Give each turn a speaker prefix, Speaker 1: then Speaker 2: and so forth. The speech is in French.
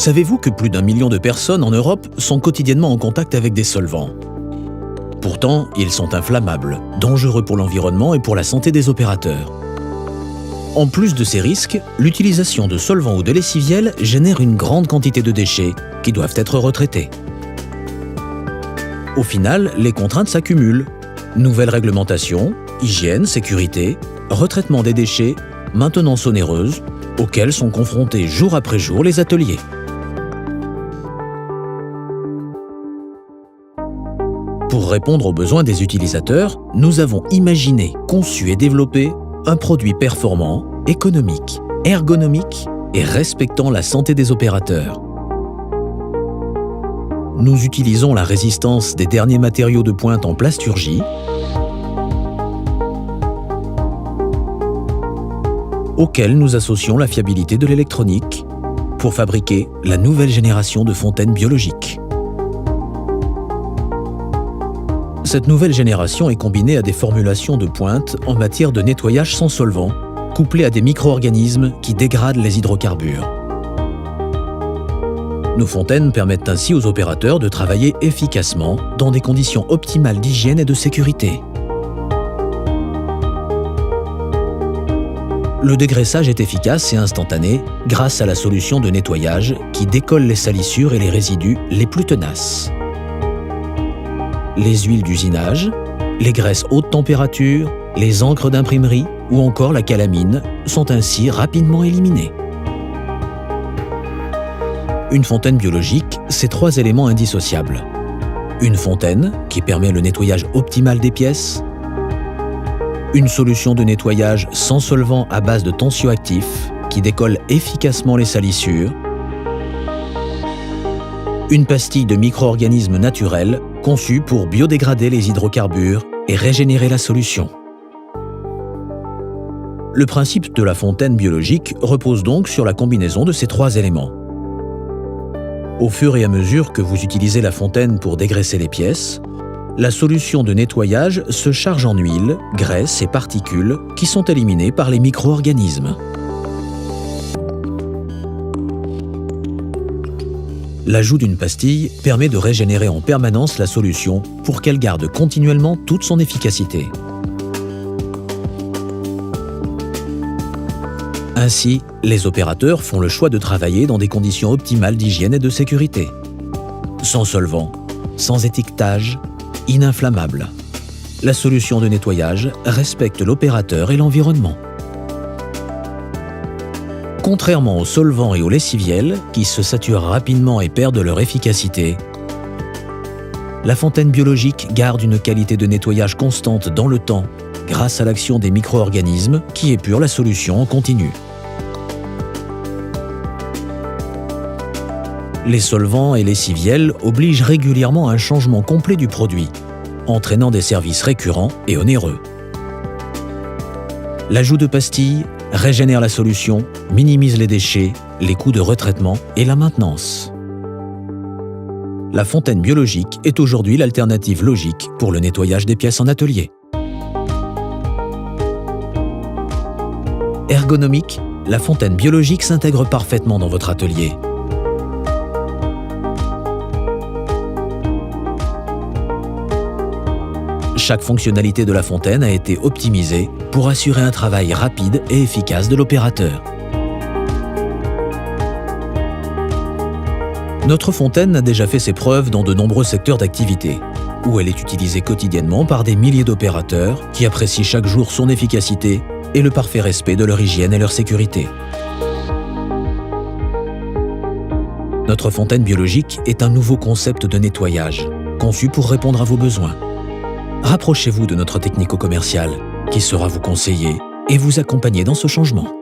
Speaker 1: Savez-vous que plus d'1 million de personnes en Europe sont quotidiennement en contact avec des solvants? Pourtant, ils sont inflammables, dangereux pour l'environnement et pour la santé des opérateurs. En plus de ces risques, l'utilisation de solvants ou de lessiviels génère une grande quantité de déchets qui doivent être retraités. Au final, les contraintes s'accumulent. Nouvelles réglementations, hygiène, sécurité, retraitement des déchets, maintenance onéreuse, auxquelles sont confrontés jour après jour les ateliers. Pour répondre aux besoins des utilisateurs, nous avons imaginé, conçu et développé un produit performant, économique, ergonomique et respectant la santé des opérateurs. Nous utilisons la résistance des derniers matériaux de pointe en plasturgie, auxquels nous associons la fiabilité de l'électronique pour fabriquer la nouvelle génération de fontaines biologiques. Cette nouvelle génération est combinée à des formulations de pointe en matière de nettoyage sans solvant, couplées à des micro-organismes qui dégradent les hydrocarbures. Nos fontaines permettent ainsi aux opérateurs de travailler efficacement dans des conditions optimales d'hygiène et de sécurité. Le dégraissage est efficace et instantané grâce à la solution de nettoyage qui décolle les salissures et les résidus les plus tenaces. Les huiles d'usinage, les graisses haute température, les encres d'imprimerie ou encore la calamine sont ainsi rapidement éliminées. Une fontaine biologique, c'est 3 éléments indissociables. Une fontaine, qui permet le nettoyage optimal des pièces. Une solution de nettoyage sans solvant à base de tensioactifs, qui décolle efficacement les salissures. Une pastille de micro-organismes naturels, conçue pour biodégrader les hydrocarbures et régénérer la solution. Le principe de la fontaine biologique repose donc sur la combinaison de ces 3 éléments. Au fur et à mesure que vous utilisez la fontaine pour dégraisser les pièces, la solution de nettoyage se charge en huile, graisse et particules qui sont éliminées par les micro-organismes. L'ajout d'une pastille permet de régénérer en permanence la solution pour qu'elle garde continuellement toute son efficacité. Ainsi, les opérateurs font le choix de travailler dans des conditions optimales d'hygiène et de sécurité. Sans solvant, sans étiquetage, ininflammable. La solution de nettoyage respecte l'opérateur et l'environnement. Contrairement aux solvants et aux lessiviels, qui se saturent rapidement et perdent leur efficacité, la fontaine biologique garde une qualité de nettoyage constante dans le temps grâce à l'action des micro-organismes qui épurent la solution en continu. Les solvants et lessiviels obligent régulièrement à un changement complet du produit, entraînant des services récurrents et onéreux. L'ajout de pastilles régénère la solution, minimise les déchets, les coûts de retraitement et la maintenance. La fontaine biologique est aujourd'hui l'alternative logique pour le nettoyage des pièces en atelier. Ergonomique, la fontaine biologique s'intègre parfaitement dans votre atelier. Chaque fonctionnalité de la fontaine a été optimisée pour assurer un travail rapide et efficace de l'opérateur. Notre fontaine a déjà fait ses preuves dans de nombreux secteurs d'activité, où elle est utilisée quotidiennement par des milliers d'opérateurs qui apprécient chaque jour son efficacité et le parfait respect de leur hygiène et leur sécurité. Notre fontaine biologique est un nouveau concept de nettoyage, conçu pour répondre à vos besoins. Rapprochez-vous de notre technico-commercial qui saura vous conseiller et vous accompagner dans ce changement.